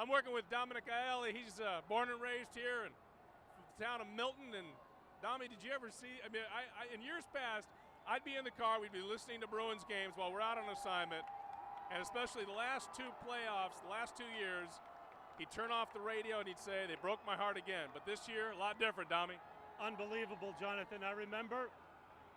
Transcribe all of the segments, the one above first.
I'm working with Dominic Aielli. He's born and raised here in the town of Milton. And Dommy, did you ever see? I mean, in years past, I'd be in the car. We'd be listening to Bruins games while we're out on assignment, and especially the last two playoffs, the last 2 years, he'd turn off the radio and he'd say, "They broke my heart again." But this year, a lot different, Dommy. Unbelievable, Jonathan. I remember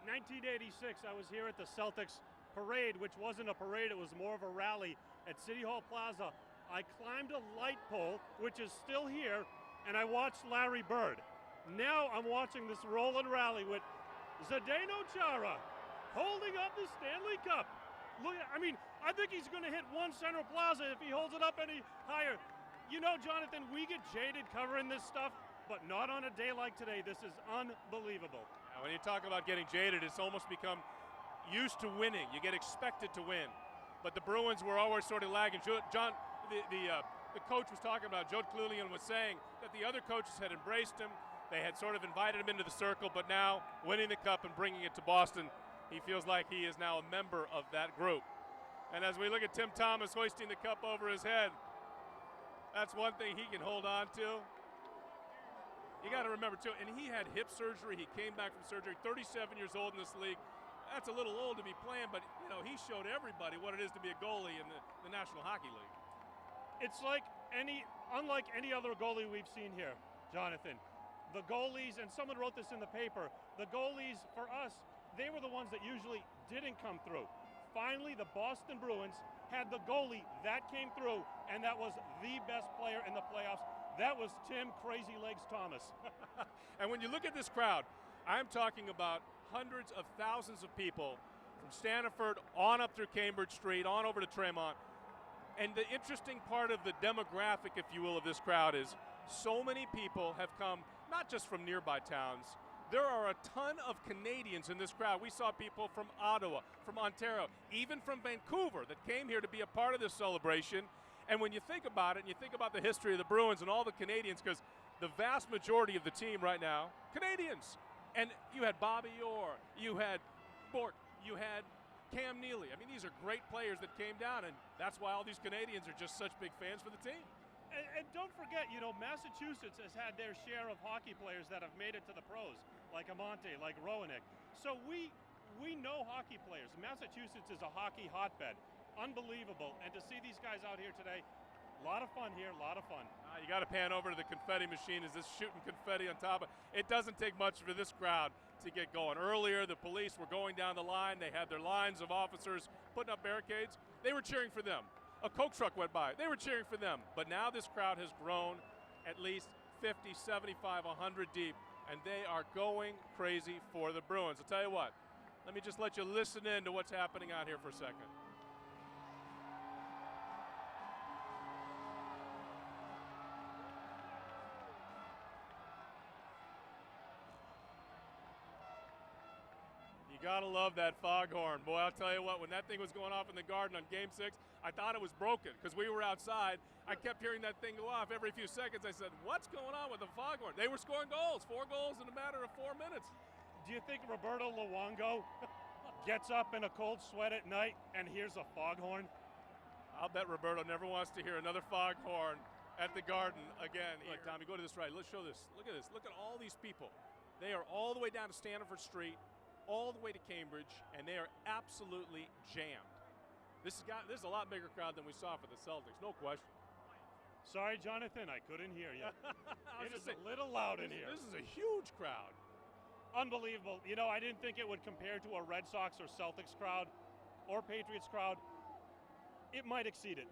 1986, I was here at the Celtics parade, which wasn't a parade, it was more of a rally at City Hall Plaza. I climbed a light pole, which is still here, and I watched Larry Bird. Now I'm watching this rolling rally with Zdeno Chara holding up the Stanley Cup. Look, I mean, I think he's going to hit one Central Plaza if he holds it up any higher. You know, Jonathan, we get jaded covering this stuff, but not on a day like today. This is unbelievable. Yeah, when you talk about getting jaded, it's almost become used to winning. You get expected to win. But the Bruins were always sort of lagging. John, the coach was talking about, Joe Clulian was saying that the other coaches had embraced him. They had sort of invited him into the circle, but now winning the cup and bringing it to Boston, he feels like he is now a member of that group. And as we look at Tim Thomas hoisting the cup over his head, that's one thing he can hold on to. You got to remember, too, and he had hip surgery. He came back from surgery, 37 years old in this league. That's a little old to be playing, but, you know, he showed everybody what it is to be a goalie in the National Hockey League. It's like unlike any other goalie we've seen here, Jonathan. The goalies, and someone wrote this in the paper, the goalies, for us, they were the ones that usually didn't come through. Finally, the Boston Bruins had the goalie that came through, and that was the best player in the playoffs. That was Tim Crazy Legs Thomas. And when you look at this crowd, I'm talking about hundreds of thousands of people from Stanford on up through Cambridge Street, on over to Tremont. And the interesting part of the demographic, if you will, of this crowd is so many people have come, not just from nearby towns. There are a ton of Canadians in this crowd. We saw people from Ottawa, from Ontario, even from Vancouver that came here to be a part of this celebration. And when you think about it, and you think about the history of the Bruins and all the Canadians, because the vast majority of the team right now, Canadians. And you had Bobby Orr, you had Bork, you had Cam Neely. I mean, these are great players that came down, and that's why all these Canadians are just such big fans for the team. And don't forget, you know, Massachusetts has had their share of hockey players that have made it to the pros, like Amante, like Roenick. So we know hockey players. Massachusetts is a hockey hotbed. Unbelievable. And to see these guys out here today, a lot of fun here, a lot of fun. You got to pan over to the confetti machine as this shooting confetti on top of it. It doesn't take much for this crowd to get going. Earlier, the police were going down the line. They had their lines of officers putting up barricades. They were cheering for them. A Coke truck went by. They were cheering for them. But now this crowd has grown at least 50, 75, 100 deep, and they are going crazy for the Bruins. I'll tell you what, let me just let you listen in to what's happening out here for a second. You gotta love that foghorn. Boy, I'll tell you what, when that thing was going off in the Garden on Game 6, I thought it was broken because we were outside. I kept hearing that thing go off every few seconds. I said, what's going on with the foghorn? They were scoring goals, 4 goals in a matter of 4 minutes. Do you think Roberto Luongo gets up in a cold sweat at night and hears a foghorn? I'll bet Roberto never wants to hear another foghorn at the Garden again. Look, Tommy, go to this right. Let's show this. Look at this. Look at all these people. They are all the way down to Stanford Street, all the way to Cambridge, and they are absolutely jammed. This is a lot bigger crowd than we saw for the Celtics, no question. Sorry, Jonathan, I couldn't hear you. It is a little loud in here. This is a huge crowd. Unbelievable. You know, I didn't think it would compare to a Red Sox or Celtics crowd or Patriots crowd. It might exceed it.